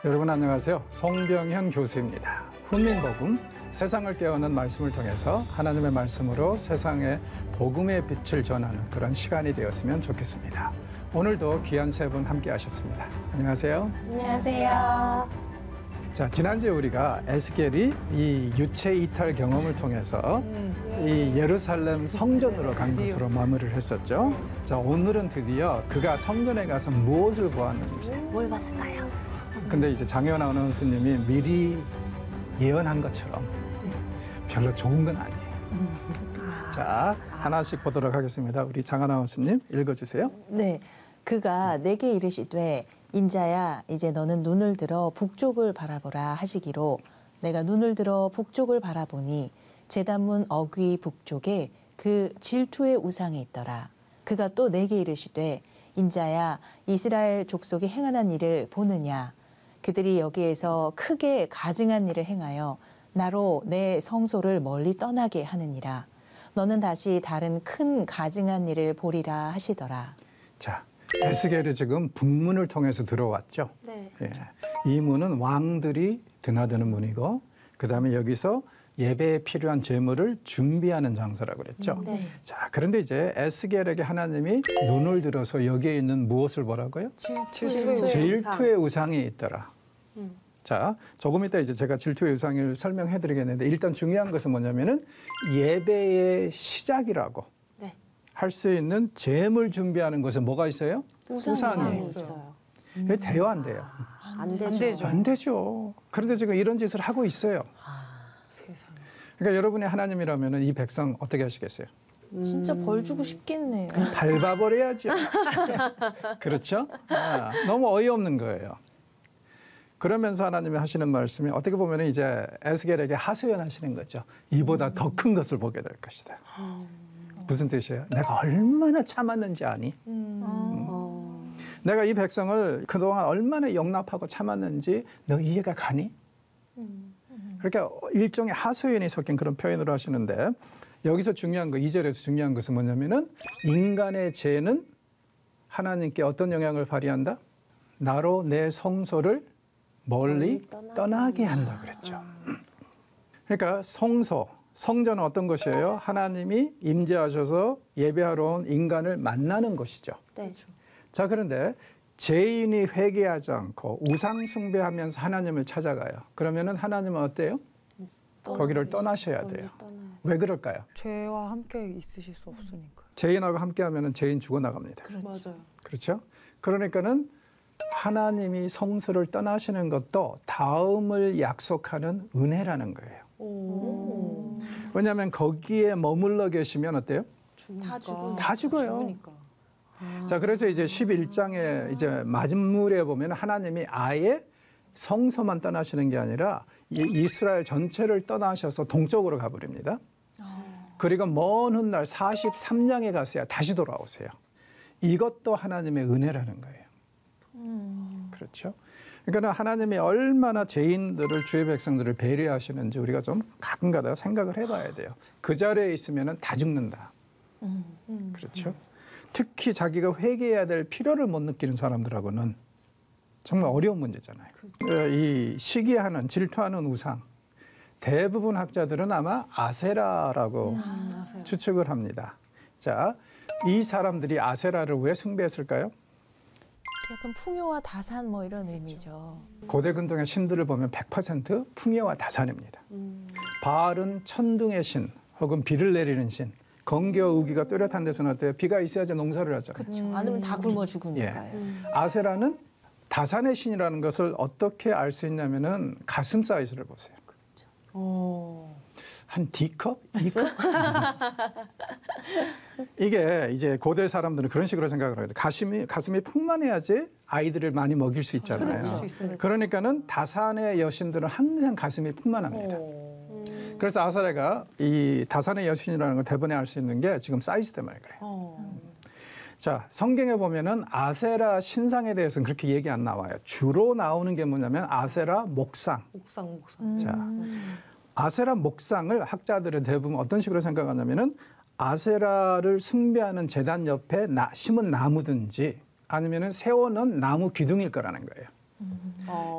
여러분 안녕하세요. 송병현 교수입니다. 훈민복음, 세상을 깨우는 말씀을 통해서 하나님의 말씀으로 세상에 복음의 빛을 전하는 그런 시간이 되었으면 좋겠습니다. 오늘도 귀한 세 분 함께 하셨습니다. 안녕하세요. 안녕하세요. 자, 지난주에 우리가 에스겔이 이 유체 이탈 경험을 통해서 이 예루살렘 성전으로 간 것으로 마무리를 했었죠. 자, 오늘은 드디어 그가 성전에 가서 무엇을 보았는지. 뭘 봤을까요? 근데 이제 장혜원 아나운서님이 미리 예언한 것처럼 별로 좋은 건 아니에요. 자, 하나씩 보도록 하겠습니다. 우리 장 아나운서님 읽어주세요. 네, 그가 내게 이르시되 인자야 이제 너는 눈을 들어 북쪽을 바라보라 하시기로 내가 눈을 들어 북쪽을 바라보니 제단문 어귀 북쪽에 그 질투의 우상이 있더라. 그가 또 내게 이르시되 인자야 이스라엘 족속이 행하는 일을 보느냐. 그들이 여기에서 크게 가증한 일을 행하여 나로 내 성소를 멀리 떠나게 하느니라. 너는 다시 다른 큰 가증한 일을 보리라 하시더라. 자, 에스겔이 지금 북문을 통해서 들어왔죠. 네. 예. 이 문은 왕들이 드나드는 문이고, 그 다음에 여기서 예배에 필요한 제물을 준비하는 장소라고 그랬죠. 네. 자, 그런데 이제 에스겔에게 하나님이 눈을 들어서 여기에 있는 무엇을 보라고요? 질투의 우상이 있더라. 자, 조금 이따 이제 제가 질투의 우상을 설명해 드리겠는데, 일단 중요한 것은 뭐냐면은 예배의 시작이라고 네. 할 수 있는 제물 준비하는 것에 뭐가 있어요? 우상이 있어요. 왜 돼요, 안 돼요? 안 되죠. 안 되죠. 그런데 지금 이런 짓을 하고 있어요. 세상에. 그러니까 여러분이 하나님이라면 이 백성 어떻게 하시겠어요? 진짜 벌 주고 싶겠네요. 밟아버려야죠. 그렇죠? 아, 너무 어이없는 거예요. 그러면서 하나님이 하시는 말씀이 어떻게 보면 이제 에스겔에게 하소연하시는 거죠. 이보다 더 큰 것을 보게 될 것이다. 무슨 뜻이에요? 내가 얼마나 참았는지 아니? 내가 이 백성을 그동안 얼마나 용납하고 참았는지 너 이해가 가니? 그러니까 일종의 하소연이 섞인 그런 표현으로 하시는데, 여기서 중요한 거, 2절에서 중요한 것은 뭐냐면은 인간의 죄는 하나님께 어떤 영향을 발휘한다? 나로 내 성소를 멀리 떠나게 한다 그랬죠. 그러니까 성전은 어떤 것이에요? 하나님이 임재하셔서 예배하러 온 인간을 만나는 것이죠. 네. 자, 그런데 죄인이 회개하지 않고 우상 숭배하면서 하나님을 찾아가요. 그러면은 하나님은 어때요? 거기를 떠나셔야 돼요. 왜 그럴까요? 죄와 함께 있으실 수 없으니까. 죄인하고 함께하면은 죄인 죽어나갑니다. 맞아요. 그렇죠? 그러니까는 하나님이 성소를 떠나시는 것도 다음을 약속하는 은혜라는 거예요. 왜냐하면 거기에 머물러 계시면 어때요? 다 죽어요. 죽으니까. 자, 그래서 이제 11장에 이제 마지막에 보면 하나님이 아예 성소만 떠나시는 게 아니라 이스라엘 전체를 떠나셔서 동쪽으로 가버립니다. 그리고 먼 훗날 43장에 가서야 다시 돌아오세요. 이것도 하나님의 은혜라는 거예요. 그렇죠? 그러니까 하나님이 얼마나 죄인들을, 주의 백성들을 배려하시는지 우리가 좀 가끔가다 생각을 해봐야 돼요. 그 자리에 있으면 다 죽는다. 그렇죠? 특히 자기가 회개해야 될 필요를 못 느끼는 사람들하고는 정말 어려운 문제잖아요. 이 시기하는, 질투하는 우상, 대부분 학자들은 아마 아세라라고 추측을 합니다. 자, 이 사람들이 아세라를 왜 숭배했을까요? 약간 풍요와 다산 뭐 이런 의미죠. 고대 근동의 신들을 보면 100% 풍요와 다산입니다. 바알은 천둥의 신 혹은 비를 내리는 신, 건기와 우기가 뚜렷한 데서는 어때요? 비가 있어야지 농사를 하잖아요. 그렇죠. 아니면 다 굶어 죽으니까요. 아세라는 다산의 신이라는 것을 어떻게 알 수 있냐면은 가슴 사이즈를 보세요. 한 D컵? E컵? 이게 이제 고대 사람들은 그런 식으로 생각을 해요. 가슴이 풍만해야지 아이들을 많이 먹일 수 있잖아요. 그렇죠. 그러니까는 다산의 여신들은 항상 가슴이 풍만합니다. 그래서 아세라가 이 다산의 여신이라는 걸 대번에 알 수 있는 게 지금 사이즈 때문에 그래요. 자, 성경에 보면은 아세라 신상에 대해서는 그렇게 얘기 안 나와요. 주로 나오는 게 뭐냐면 아세라 목상. 목상. 자, 아세라 목상을 학자들은 대부분 어떤 식으로 생각하냐면은 아세라를 숭배하는 제단 옆에 심은 나무든지 아니면은 세워놓은 나무 기둥일 거라는 거예요.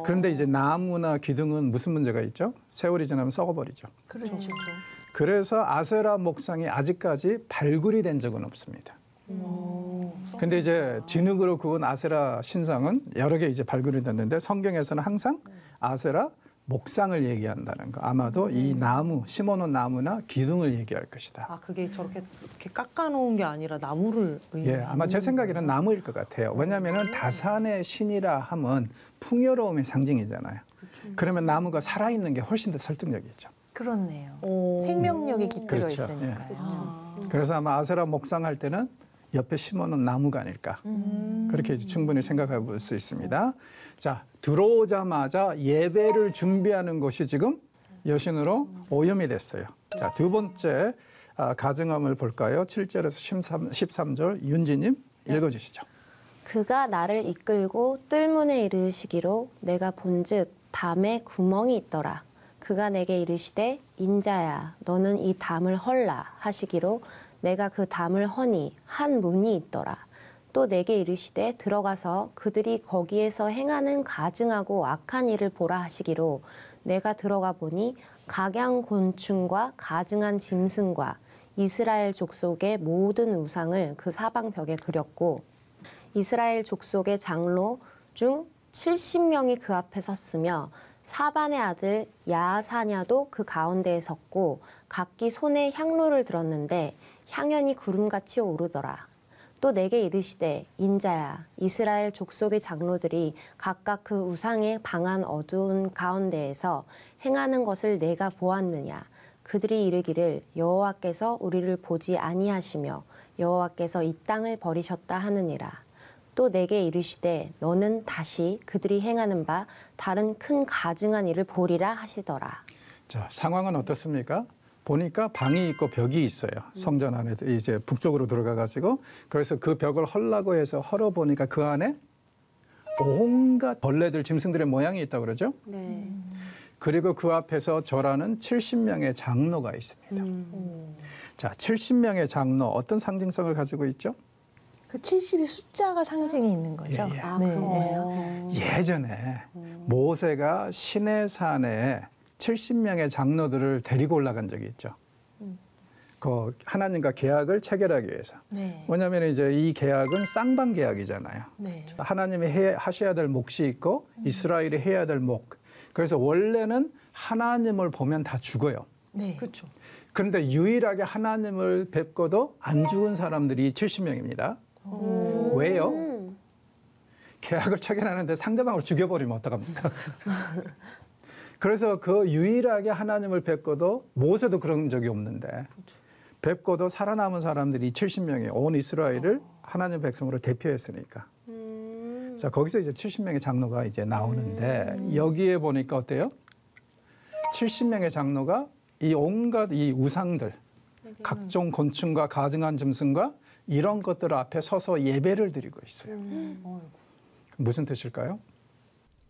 그런데 이제 나무나 기둥은 무슨 문제가 있죠? 세월이 지나면 썩어버리죠. 그렇죠. 그래서 아세라 목상이 아직까지 발굴이 된 적은 없습니다. 근데 이제 진흙으로 구운 아세라 신상은 여러 개 이제 발굴이 됐는데 성경에서는 항상 아세라 목상을 얘기한다는 거. 아마도 이 나무, 심어놓은 나무나 기둥을 얘기할 것이다. 아, 그게 저렇게 이렇게 깎아놓은 게 아니라 나무를 예, 아마 제 생각에는 나무일 것 같아요. 왜냐하면 다산의 신이라 함은 풍요로움의 상징이잖아요. 그러면 나무가 살아있는 게 훨씬 더 설득력이 있죠. 그렇네요. 오. 생명력이 깃들어 그렇죠. 있으니까요. 그래서 아마 아세라 목상할 때는 옆에 심어놓은 나무가 아닐까. 그렇게 이제 충분히 생각해 볼 수 있습니다. 자, 들어오자마자 예배를 준비하는 것이 지금 여신으로 오염이 됐어요. 자, 두 번째 가증함을 볼까요? 7절에서 13절 윤지님 읽어주시죠. 그가 나를 이끌고 뜰문에 이르시기로 내가 본즉 담에 구멍이 있더라. 그가 내게 이르시되 인자야 너는 이 담을 헐라 하시기로 내가 그 담을 허니 한 문이 있더라. 또 내게 이르시되 들어가서 그들이 거기에서 행하는 가증하고 악한 일을 보라 하시기로 내가 들어가 보니 각양곤충과 가증한 짐승과 이스라엘 족속의 모든 우상을 그 사방벽에 그렸고 이스라엘 족속의 장로 중 70명이 그 앞에 섰으며 사반의 아들 야사냐도 그 가운데에 섰고 각기 손에 향로를 들었는데 향연이 구름같이 오르더라. 또 내게 이르시되 인자야 이스라엘 족속의 장로들이 각각 그 우상의 방한 어두운 가운데에서 행하는 것을 내가 보았느냐. 그들이 이르기를 여호와께서 우리를 보지 아니하시며 여호와께서 이 땅을 버리셨다 하느니라. 또 내게 이르시되 너는 다시 그들이 행하는 바 다른 큰 가증한 일을 보리라 하시더라. 자, 상황은 어떻습니까? 보니까 방이 있고 벽이 있어요. 성전 안에 이제 북쪽으로 들어가 가지고 그래서 그 벽을 헐라고 해서 헐어 보니까 그 안에 온갖 벌레들 짐승들의 모양이 있다고 그러죠. 네. 그리고 그 앞에서 절하는 70명의 장로가 있습니다. 자, 70명의 장로 어떤 상징성을 가지고 있죠? 그 70이 숫자가 상징이 있는 거죠. 예, 예. 아, 네. 그러네요. 예전에 모세가 시내산에 70명의 장로들을 데리고 올라간 적이 있죠. 그 하나님과 계약을 체결하기 위해서. 네. 왜냐하면 이제 이 계약은 쌍방 계약이잖아요. 네. 하나님이 하셔야 될 몫이 있고 이스라엘이 해야 될 몫. 그래서 원래는 하나님을 보면 다 죽어요. 네. 그렇죠. 그런데 유일하게 하나님을 뵙고도 안 죽은 사람들이 70명입니다. 왜요? 계약을 체결하는데 상대방을 죽여버리면 어떡합니까? 그래서 그 유일하게 하나님을 뵙고도 모세도 그런 적이 없는데 뵙고도 살아남은 사람들이 70명이 온 이스라엘을 하나님 백성으로 대표했으니까. 자, 거기서 이제 70명의 장로가 이제 나오는데 여기에 보니까 어때요? 70명의 장로가 이 온갖 이 우상들, 각종 곤충과 가증한 짐승과 이런 것들 앞에 서서 예배를 드리고 있어요. 무슨 뜻일까요?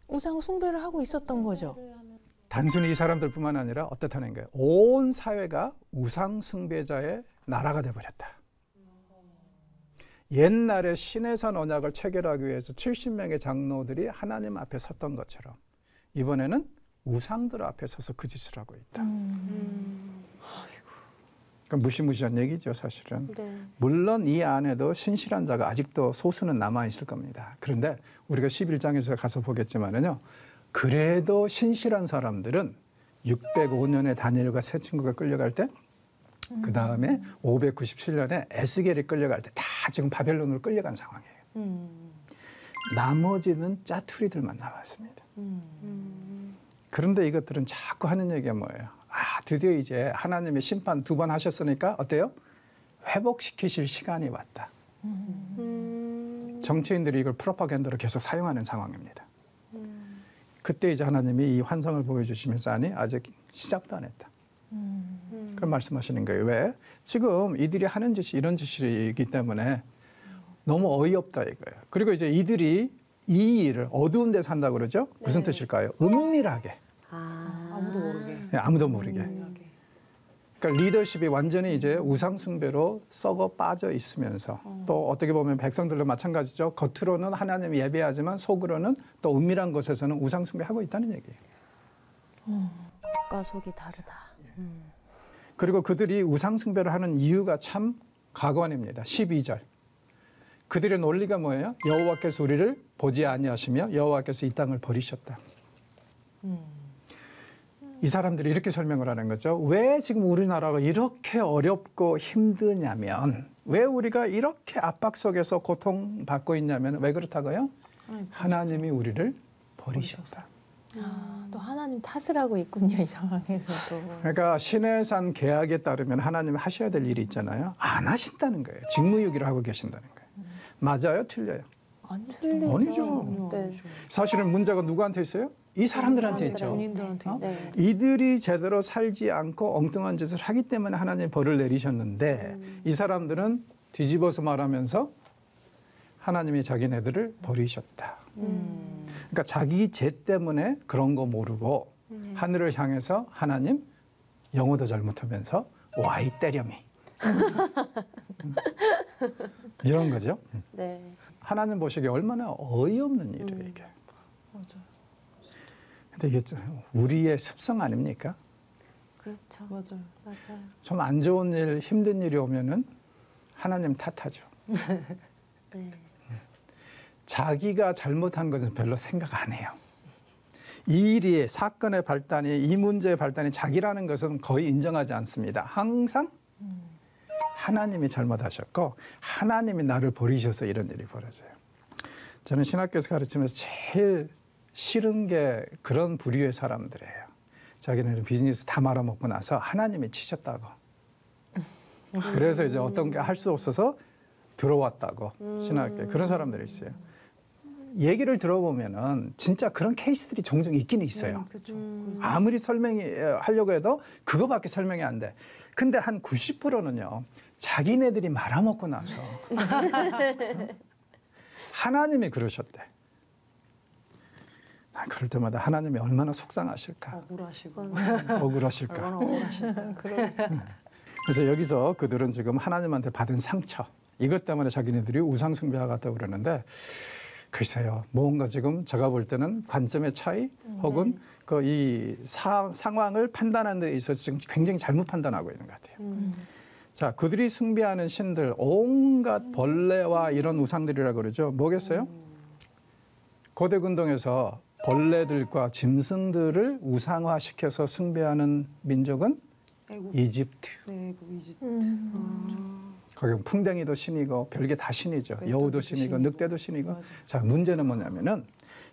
우상 숭배를 하고 있었던 거죠. 단순히 이 사람들뿐만 아니라 어떻다는 거예요? 온 사회가 우상 숭배자의 나라가 돼버렸다. 옛날에 시내산 언약을 체결하기 위해서 70명의 장로들이 하나님 앞에 섰던 것처럼 이번에는 우상들 앞에 서서 그 짓을 하고 있다. 그러니까 무시무시한 얘기죠, 사실은. 네. 물론 이 안에도 신실한 자가 아직도 소수는 남아있을 겁니다. 그런데 우리가 11장에서 가서 보겠지만은요. 그래도 신실한 사람들은 605년에 다니엘과 세 친구가 끌려갈 때 그 다음에 597년에 에스겔이 끌려갈 때 다 지금 바벨론으로 끌려간 상황이에요. 나머지는 짜투리들만 남았습니다. 그런데 이것들은 자꾸 하는 얘기가 뭐예요? 아, 드디어 이제 하나님의 심판 2번 하셨으니까 어때요? 회복시키실 시간이 왔다. 정치인들이 이걸 프로파간다로 계속 사용하는 상황입니다. 그때 이제 하나님이 이 환상을 보여주시면서 아니 아직 시작도 안 했다. 그런 말씀하시는 거예요. 왜? 지금 이들이 하는 짓이 이런 짓이기 때문에 너무 어이없다 이거예요. 그리고 이제 이들이 이 일을 어두운 데 산다고 그러죠? 무슨 뜻일까요? 은밀하게. 아무도 모르게. 네, 아무도 모르게. 그러니까 리더십이 완전히 이제 우상 숭배로 썩어 빠져 있으면서 또 어떻게 보면 백성들도 마찬가지죠. 겉으로는 하나님 예배하지만 속으로는 또 은밀한 곳에서는 우상 숭배하고 있다는 얘기예요. 겉과 속이 다르다. 그리고 그들이 우상 숭배를 하는 이유가 참 가관입니다. 12절. 그들의 논리가 뭐예요? 여호와께서 우리를 보지 아니하시며 여호와께서 이 땅을 버리셨다. 이 사람들이 이렇게 설명을 하는 거죠. 왜 지금 우리나라가 이렇게 어렵고 힘드냐면, 왜 우리가 이렇게 압박 속에서 고통받고 있냐면 왜 그렇다고요? 하나님이 우리를 버리셨다. 또 하나님 탓을 하고 있군요, 이 상황에서도. 그러니까 신해산 계약에 따르면 하나님이 하셔야 될 일이 있잖아요. 안 하신다는 거예요. 직무유기를 하고 계신다는 거예요. 맞아요? 틀려요? 안 틀리죠. 아니죠. 네. 사실은 문제가 누구한테 있어요? 이 사람들한테 있죠. 본인들한테. 어? 네. 이들이 제대로 살지 않고 엉뚱한 짓을 하기 때문에 하나님 벌을 내리셨는데 이 사람들은 뒤집어서 말하면서 하나님이 자기네들을 버리셨다. 그러니까 자기 죄 때문에 그런 거 모르고 하늘을 향해서 하나님 영어도 잘못하면서 와이 때려미 이런 거죠. 네. 하나님 보시기에 얼마나 어이없는 일이에요 이게. 맞아요. 근데 이게 우리의 습성 아닙니까? 그렇죠. 맞아요. 맞아요. 좀 안 좋은 일, 힘든 일이 오면은 하나님 탓하죠. 네. 자기가 잘못한 것은 별로 생각 안 해요. 이 일이 사건의 발단이 이 문제의 발단이 자기라는 것은 거의 인정하지 않습니다. 항상 하나님이 잘못하셨고 하나님이 나를 버리셔서 이런 일이 벌어져요. 저는 신학교에서 가르치면서 제일 싫은 게 그런 부류의 사람들이에요. 자기네는 비즈니스 다 말아먹고 나서 하나님이 치셨다고. 그래서 이제 어떤 게 할 수 없어서 들어왔다고 신학교에 그런 사람들이 있어요. 얘기를 들어보면은 진짜 그런 케이스들이 종종 있긴 있어요. 그렇죠. 아무리 설명이 하려고 해도 그거밖에 설명이 안 돼. 근데 한 90%는요. 자기네들이 말아먹고 나서 하나님이 그러셨대. 난 그럴 때마다 하나님이 얼마나 속상하실까. 억울하시고. 억울하실까. 얼마나 억울하실까. 그래서 여기서 그들은 지금 하나님한테 받은 상처 이것 때문에 자기네들이 우상숭배하겠다고 그러는데 글쎄요. 뭔가 지금 제가 볼 때는 관점의 차이 혹은 그 이 상황을 판단하는 데 있어서 지금 굉장히 잘못 판단하고 있는 것 같아요. 자, 그들이 숭배하는 신들 온갖 벌레와 이런 우상들이라고 그러죠. 뭐겠어요? 고대 근동에서 벌레들과 짐승들을 우상화시켜서 숭배하는 민족은 애국. 이집트. 네, 애국 이집트. 거기 풍뎅이도 신이고 별게 다 신이죠. 늑대도 여우도 신이고 신이고. 늑대도 신이고. 맞아. 자, 문제는 뭐냐면은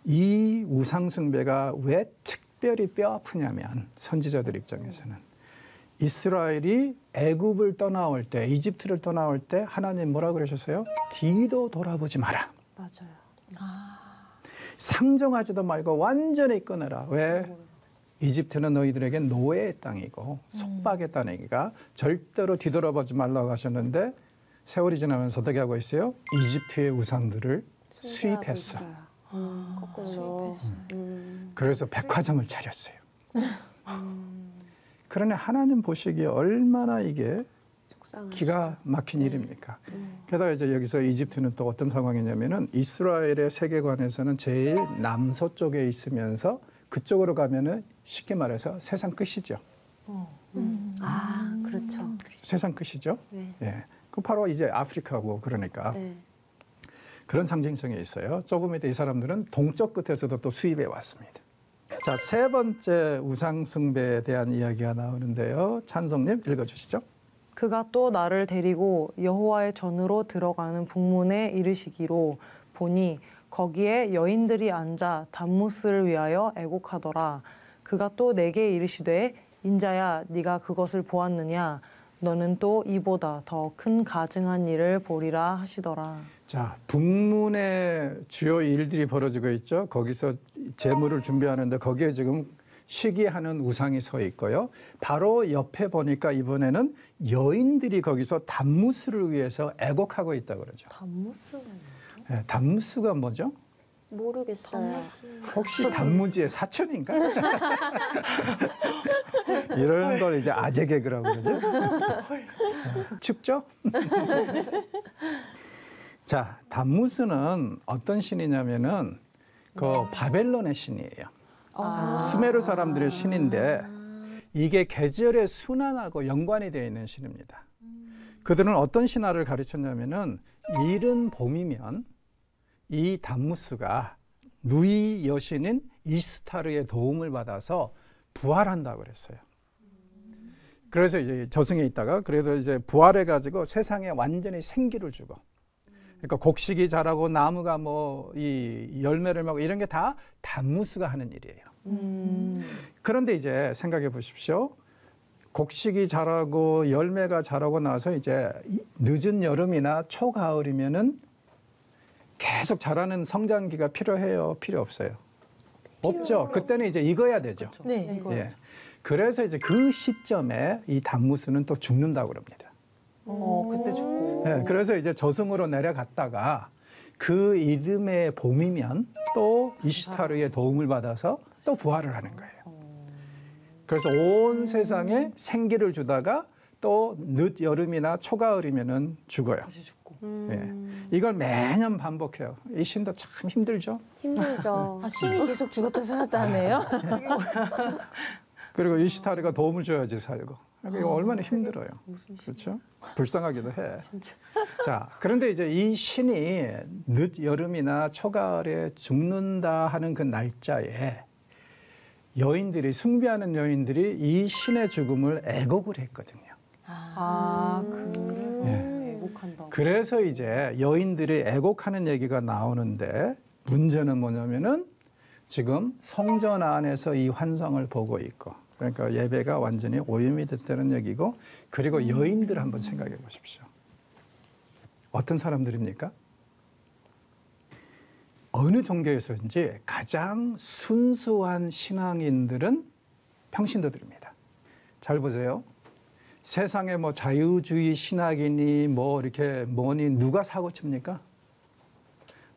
이 우상 숭배가 왜 특별히 뼈 아프냐면 선지자들 입장에서는 이스라엘이 애굽을 떠나올 때 이집트를 떠나올 때 하나님 뭐라 그러셨어요? 뒤도 돌아보지 마라. 맞아요. 상정하지도 말고 완전히 끊어라. 왜? 이집트는 너희들에게 노예의 땅이고 속박의 땅이니까 절대로 뒤돌아보지 말라고 하셨는데 세월이 지나면서 어떻게 하고 있어요? 이집트의 우상들을 수입했어. 거꾸로. 그래서 백화점을 차렸어요. 그러니 하나님 보시기에 얼마나 이게 기가 막힌 일입니까? 게다가 이제 여기서 이집트는 또 어떤 상황이냐면은 이스라엘의 세계관에서는 제일 남서쪽에 있으면서 그쪽으로 가면은 쉽게 말해서 세상 끝이죠. 아, 그렇죠. 세상 끝이죠. 네. 예. 그 바로 이제 아프리카고 그러니까 네. 그런 상징성이 있어요. 조금 이따 이 사람들은 동쪽 끝에서도 또 수입해 왔습니다. 자, 세 번째 우상 숭배에 대한 이야기가 나오는데요. 찬송님 읽어주시죠. 그가 또 나를 데리고 여호와의 전으로 들어가는 북문에 이르시기로 보니 거기에 여인들이 앉아 단무스를 위하여 애곡하더라. 그가 또 내게 이르시되 인자야 네가 그것을 보았느냐 너는 또 이보다 더 큰 가증한 일을 보리라 하시더라. 자, 북문에 주요 일들이 벌어지고 있죠. 거기서 제물을 준비하는데 거기에 지금 시기하는 우상이 서 있고요. 바로 옆에 보니까 이번에는 여인들이 거기서 단무스를 위해서 애곡하고 있다고 그러죠. 단무스는 네, 단무스가 뭐죠? 모르겠어요. 혹시 단무지의 사촌인가? 이런 걸 이제 아재 개그라고 그러죠. 춥죠? 자, 단무스는 어떤 신이냐면은 그 바벨론의 신이에요. 스메르 사람들의 신인데 이게 계절의 순환하고 연관이 되어 있는 신입니다. 그들은 어떤 신화를 가르쳤냐면은 이른 봄이면 이 단무스가 누이 여신인 이스타르의 도움을 받아서 부활한다고 그랬어요. 그래서 이제 저승에 있다가 그래도 이제 부활해 가지고 세상에 완전히 생기를 주고, 그러니까 곡식이 자라고 나무가 뭐 이 열매를 맺고 이런 게 다 단무스가 하는 일이에요. 그런데 이제 생각해 보십시오. 곡식이 자라고 열매가 자라고 나서 이제 늦은 여름이나 초가을이면은 계속 자라는 성장기가 필요해요? 필요 없어요? 없죠. 그때는 이제 익어야 되죠. 네. 예. 그래서 이제 그 시점에 이 단무스는 또 죽는다고 그럽니다. 그때 죽고. 예. 그래서 이제 저승으로 내려갔다가 그 이듬해 봄이면 또 이시타르의 도움을 받아서 또 부활을 하는 거예요. 그래서 온 세상에 생기를 주다가 또 늦 여름이나 초가을이면은 죽어요. 다시 죽고. 예. 이걸 매년 반복해요. 이 신도 참 힘들죠. 힘들죠. 아, 신이 계속 죽었다 살았다 하네요. 그리고 이시타르가 도움을 줘야지 살고. 그러니까 이거 얼마나 힘들어요. 그렇죠? 불쌍하기도 해. 자, 그런데 이제 이 신이 늦 여름이나 초가을에 죽는다 하는 그 날짜에 여인들이 숭배하는 여인들이 이 신의 죽음을 애곡을 했거든요. 그래서 예. 애곡한다. 그래서 이제 여인들이 애곡하는 얘기가 나오는데 문제는 뭐냐면은 지금 성전 안에서 이 환상을 보고 있고, 그러니까 예배가 완전히 오염이 됐다는 얘기고, 그리고 여인들 한번 생각해 보십시오. 어떤 사람들입니까? 어느 종교에서인지 가장 순수한 신앙인들은 평신도들입니다. 잘 보세요. 세상에 뭐 자유주의 신학이니 뭐 이렇게 뭐니 누가 사고 칩니까?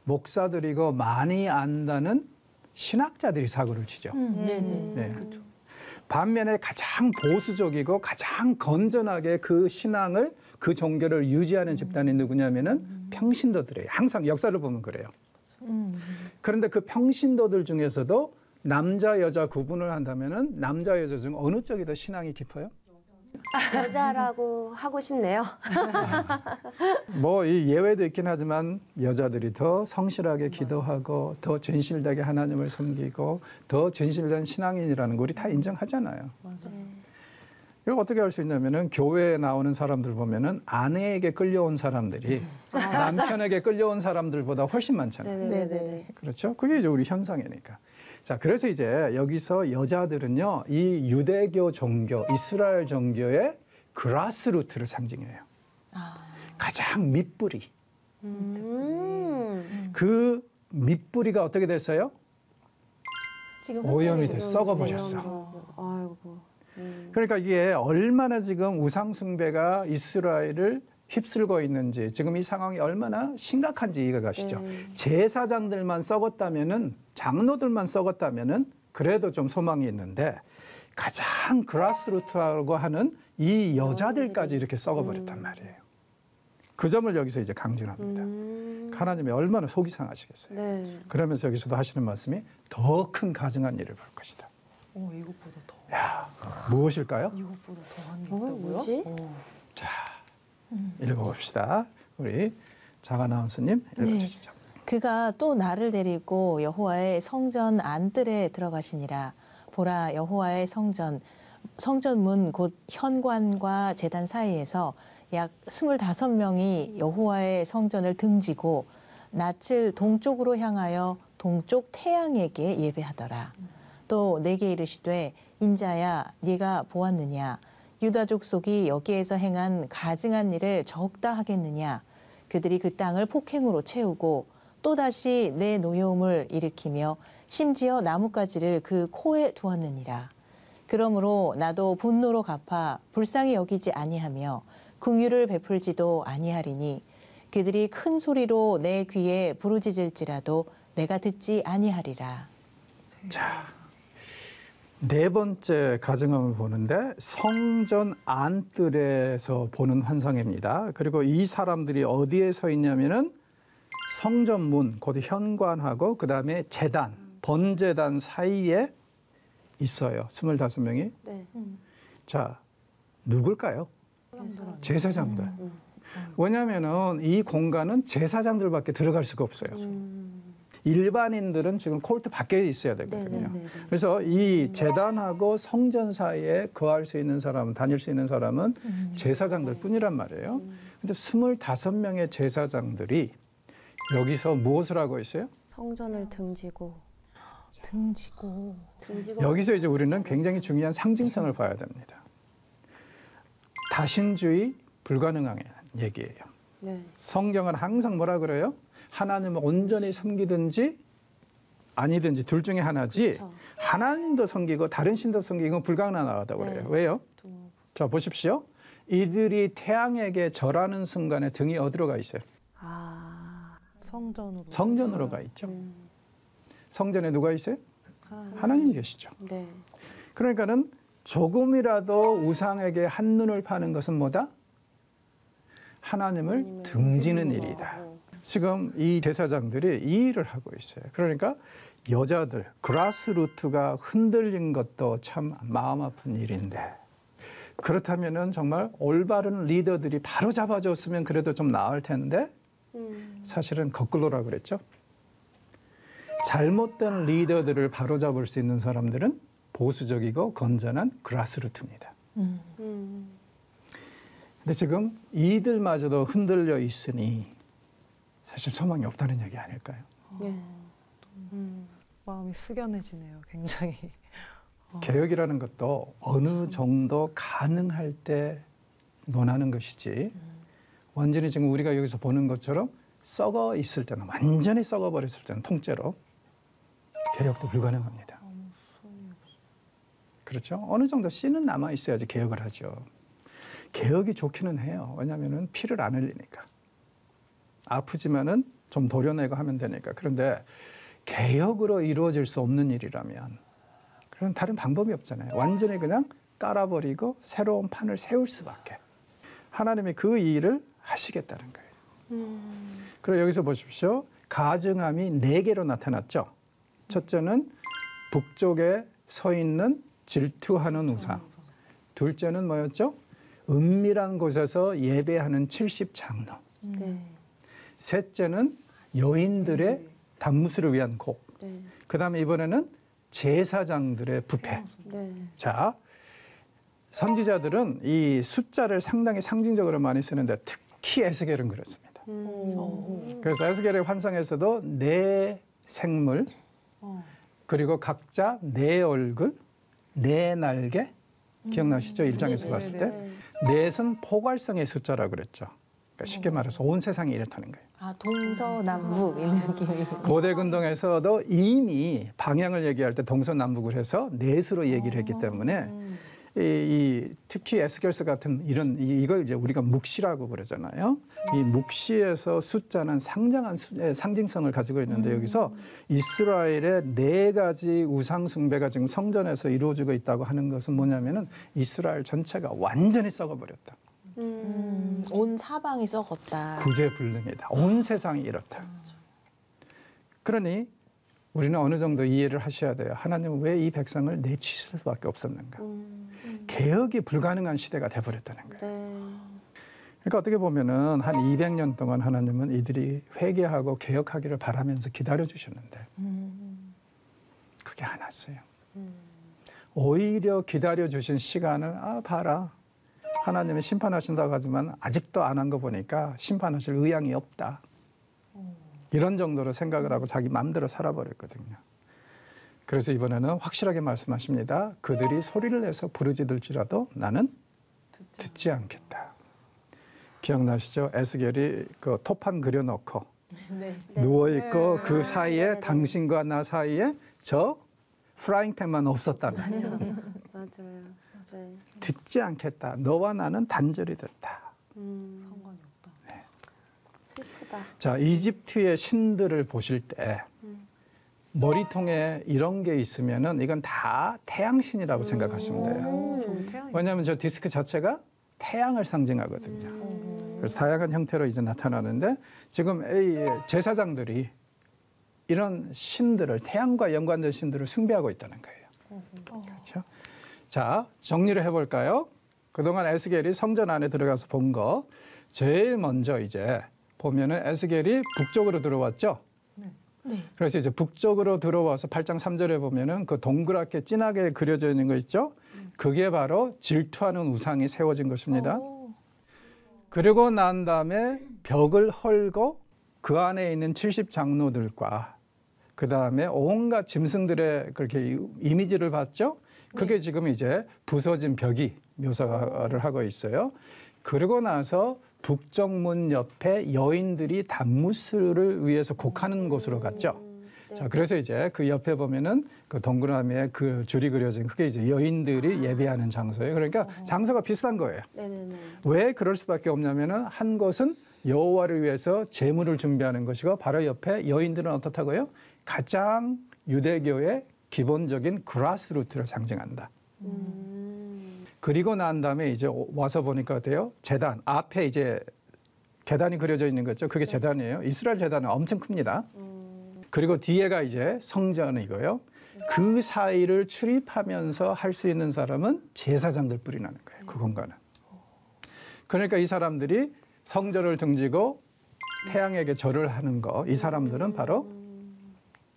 목사들이고 많이 안다는 신학자들이 사고를 치죠. 네네. 네. 반면에 가장 보수적이고 가장 건전하게 그 신앙을, 그 종교를 유지하는 집단이 누구냐면은 평신도들이에요. 항상 역사를 보면 그래요. 그런데 그 평신도들 중에서도 남자 여자 구분을 한다면은 남자 여자 중 어느 쪽이 더 신앙이 깊어요? 여자라고 하고 싶네요. 뭐 이 예외도 있긴 하지만 여자들이 더 성실하게 기도하고 더 진실되게 하나님을 섬기고 더 진실된 신앙인이라는 거 우리 다 인정하잖아요. 이걸 어떻게 알 수 있냐면은 교회에 나오는 사람들 보면은 아내에게 끌려온 사람들이 남편에게 끌려온 사람들보다 훨씬 많잖아요. 네네네. 그렇죠? 그게 이제 우리 현상이니까. 자, 그래서 이제 여기서 여자들은요, 이 유대교 종교, 이스라엘 종교의 그라스루트를 상징해요. 가장 밑뿌리. 그 밑뿌리가 어떻게 됐어요? 지금 오염이 흔들리고 돼 썩어버렸어. 아이고. 그러니까 이게 얼마나 지금 우상숭배가 이스라엘을 휩쓸고 있는지, 지금 이 상황이 얼마나 심각한지 이해가 가시죠. 제사장들만 썩었다면은, 장로들만 썩었다면은 그래도 좀 소망이 있는데 가장 그라스루트라고 하는 이 여자들까지 이렇게 썩어버렸단 말이에요. 그 점을 여기서 이제 강조합니다. 하나님이 얼마나 속이 상하시겠어요. 네. 그러면서 여기서도 하시는 말씀이 더 큰 가증한 일을 볼 것이다. 이것보다 더. 무엇일까요? 이것보다 더한 게 있다고요? 뭐지? 자, 읽어봅시다. 우리 장 아나운서님 읽어주시죠. 그가 또 나를 데리고 여호와의 성전 안뜰에 들어가시니라. 보라, 여호와의 성전문 곧 현관과 제단 사이에서 약 25명이 여호와의 성전을 등지고 낯을 동쪽으로 향하여 동쪽 태양에게 예배하더라. 또 내게 이르시되 인자야, 네가 보았느냐? 유다 족속이 여기에서 행한 가증한 일을 적다 하겠느냐? 그들이 그 땅을 폭행으로 채우고 또다시 내 노여움을 일으키며 심지어 나뭇가지를 그 코에 두었느니라. 그러므로 나도 분노로 갚아 불쌍히 여기지 아니하며 긍휼을 베풀지도 아니하리니 그들이 큰 소리로 내 귀에 부르짖을지라도 내가 듣지 아니하리라. 자, 네 번째 가정함을 보는데 성전 안뜰에서 보는 환상입니다. 그리고 이 사람들이 어디에 서 있냐면은 성전 문, 곧 현관하고 그다음에 제단, 번제단 사이에 있어요. 25명이. 네. 자, 누굴까요? 제사장들. 왜냐하면은 이 공간은 제사장들밖에 들어갈 수가 없어요. 일반인들은 지금 콜트 밖에 있어야 되거든요. 네네네. 그래서 이 제단하고 성전 사이에 거할 수 있는 사람, 다닐 수 있는 사람은 제사장들 뿐이란 말이에요. 근데 25명의 제사장들이 여기서 무엇을 하고 있어요? 성전을 등지고 여기서 이제 우리는 굉장히 중요한 상징성을 봐야 됩니다. 다신주의 불가능한 얘기예요. 네. 성경은 항상 뭐라 그래요? 하나님을 온전히 섬기든지 아니든지 둘 중에 하나지 그쵸. 하나님도 섬기고 다른 신도 섬기고 불가능하다고 그래요. 네. 왜요? 자, 보십시오. 이들이 태양에게 절하는 순간에 등이 어디로 가 있어요? 아. 성전으로 가 있죠. 성전에 누가 있어요? 하나님이 계시죠. 네. 그러니까는 조금이라도 우상에게 한눈을 파는 것은 뭐다? 하나님을 등지는 일이다. 지금 이 제사장들이 이 일을 하고 있어요. 그러니까 여자들, 그라스루트가 흔들린 것도 참 마음 아픈 일인데 그렇다면은 정말 올바른 리더들이 바로 잡아줬으면 그래도 좀 나을 텐데 사실은 거꾸로라 그랬죠. 잘못된 리더들을 바로잡을 수 있는 사람들은 보수적이고 건전한 그라스루트입니다. 근데 지금 이들마저도 흔들려 있으니 사실 소망이 없다는 얘기 아닐까요? 네. 마음이 숙연해지네요. 굉장히. 개혁이라는 것도 어느 정도 가능할 때 논하는 것이지 완전히 지금 우리가 여기서 보는 것처럼 썩어 있을 때는 완전히 썩어버렸을 때는 통째로 개혁도 불가능합니다. 그렇죠? 어느 정도 씨는 남아 있어야지 개혁을 하죠. 개혁이 좋기는 해요. 왜냐하면 피를 안 흘리니까. 아프지만은 좀 도려내고 하면 되니까. 그런데 개혁으로 이루어질 수 없는 일이라면 그런 다른 방법이 없잖아요. 완전히 그냥 깔아버리고 새로운 판을 세울 수밖에. 하나님이 그 일을 하시겠다는 거예요. 그리고 여기서 보십시오. 가증함이 4개로 나타났죠. 첫째는 북쪽에 서 있는 질투하는 우상. 둘째는 뭐였죠? 은밀한 곳에서 예배하는 70장로. 네. 셋째는 여인들의 단무스를 위한 곡. 네. 그다음에 이번에는 제사장들의 부패. 네. 자, 선지자들은 이 숫자를 상당히 상징적으로 많이 쓰는데 특히 에스겔은 그렇습니다. 그래서 에스겔의 환상에서도 4 생물 그리고 각자 4 얼굴, 4 날개 기억나시죠? 1장에서 봤을 때 넷은 포괄성의 숫자라고 그랬죠. 그러니까 쉽게 말해서 온 세상이 이렇다는 거예요. 아, 동서남북 이 느낌이. 고대 근동에서도 이미 방향을 얘기할 때 동서남북을 해서 넷으로 얘기를 했기 때문에 이 특히 에스겔서 같은 이런 이걸 이제 우리가 묵시라고 그러잖아요. 이 묵시에서 숫자는 상당한 상징성을 가지고 있는데 여기서 이스라엘의 4가지 우상 숭배가 지금 성전에서 이루어지고 있다고 하는 것은 뭐냐면은 이스라엘 전체가 완전히 썩어버렸다. 온 사방이 썩었다. 구제불능이다. 온 세상이 이렇다. 그러니 우리는 어느 정도 이해를 하셔야 돼요. 하나님은 왜 이 백성을 내치실 수밖에 없었는가. 개혁이 불가능한 시대가 돼버렸다는 거예요. 네. 그러니까 어떻게 보면은 한 200년 동안 하나님은 이들이 회개하고 개혁하기를 바라면서 기다려주셨는데 그게 안 왔어요. 오히려 기다려주신 시간을 봐라. 하나님이 심판하신다고 하지만 아직도 안 한 거 보니까 심판하실 의향이 없다. 이런 정도로 생각을 하고 자기 마음대로 살아버렸거든요. 그래서 이번에는 확실하게 말씀하십니다. 그들이 소리를 내서 부르짖을지라도 나는 듣지 않겠다. 기억나시죠? 에스겔이 그 토판 그려놓고 네. 누워있고 그 사이에 당신과 나 사이에 저 프라잉팬만 없었다면 맞아요. 네. 듣지 않겠다. 너와 나는 단절이 됐다. 상관이 없다. 슬프다. 자, 이집트의 신들을 보실 때 머리통에 이런 게 있으면은 이건 다 태양신이라고 생각하시면 돼요. 좀 태양이. 왜냐하면 저 디스크 자체가 태양을 상징하거든요. 그래서 다양한 형태로 이제 나타나는데 지금 이 제사장들이 이런 신들을 태양과 연관된 신들을 숭배하고 있다는 거예요. 그렇죠? 자, 정리를 해볼까요? 그동안 에스겔이 성전 안에 들어가서 본 거 제일 먼저 이제 보면은 에스겔이 북쪽으로 들어왔죠. 네. 그래서 이제 북쪽으로 들어와서 8장 3절에 보면은 그 동그랗게 진하게 그려져 있는 거 있죠? 그게 바로 질투하는 우상이 세워진 것입니다. 그리고 난 다음에 벽을 헐고 그 안에 있는 70장로들과 그 다음에 온갖 짐승들의 그렇게 이미지를 봤죠? 그게 지금 이제 부서진 벽이 묘사를 하고 있어요. 그러고 나서 북정문 옆에 여인들이 단무스를 위해서 곡하는 곳으로 갔죠. 자, 그래서 이제 그 옆에 보면은 그 동그라미에 그 줄이 그려진 그게 이제 여인들이 예배하는 장소예요. 그러니까 장소가 비슷한 거예요. 네네네. 왜 그럴 수밖에 없냐면은 한 곳은 여호와를 위해서 제물을 준비하는 것이고 바로 옆에 여인들은 어떻다고요? 가장 유대교의 기본적인 그라스루트를 상징한다. 그리고 난 다음에 이제 와서 보니까 어때요? 재단 앞에 이제 계단이 그려져 있는 거죠. 그게 재단이에요. 이스라엘 재단은 엄청 큽니다. 그리고 뒤에가 이제 성전이고요. 그 사이를 출입하면서 할 수 있는 사람은 제사장들 뿐이라는 거예요. 그 공간은. 그러니까 이 사람들이 성전을 등지고 태양에게 절을 하는 거, 이 사람들은 바로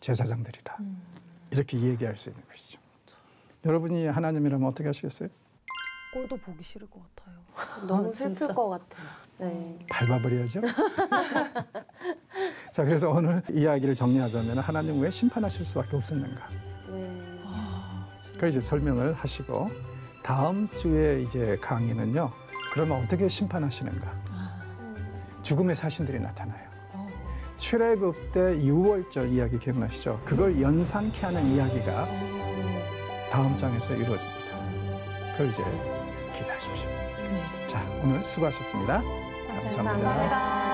제사장들이다. 이렇게 얘기할 수 있는 것이죠. 여러분이 하나님이라면 어떻게 하시겠어요? 꼴도 보기 싫을 것 같아요. 너무 슬플 것 같아요. 네. 밟아버려야죠. 자, 그래서 오늘 이야기를 정리하자면 하나님 왜 심판하실 수밖에 없었는가? 네. 그 이제 설명을 하시고 다음 주에 이제 강의는요. 그러면 어떻게 심판하시는가? 죽음의 사신들이 나타나요. 출애굽 때 6월절 이야기 기억나시죠? 그걸 연상케 하는 이야기가 다음 장에서 이루어집니다. 그걸 이제 기대하십시오. 자, 오늘 수고하셨습니다. 감사합니다. 감사합니다.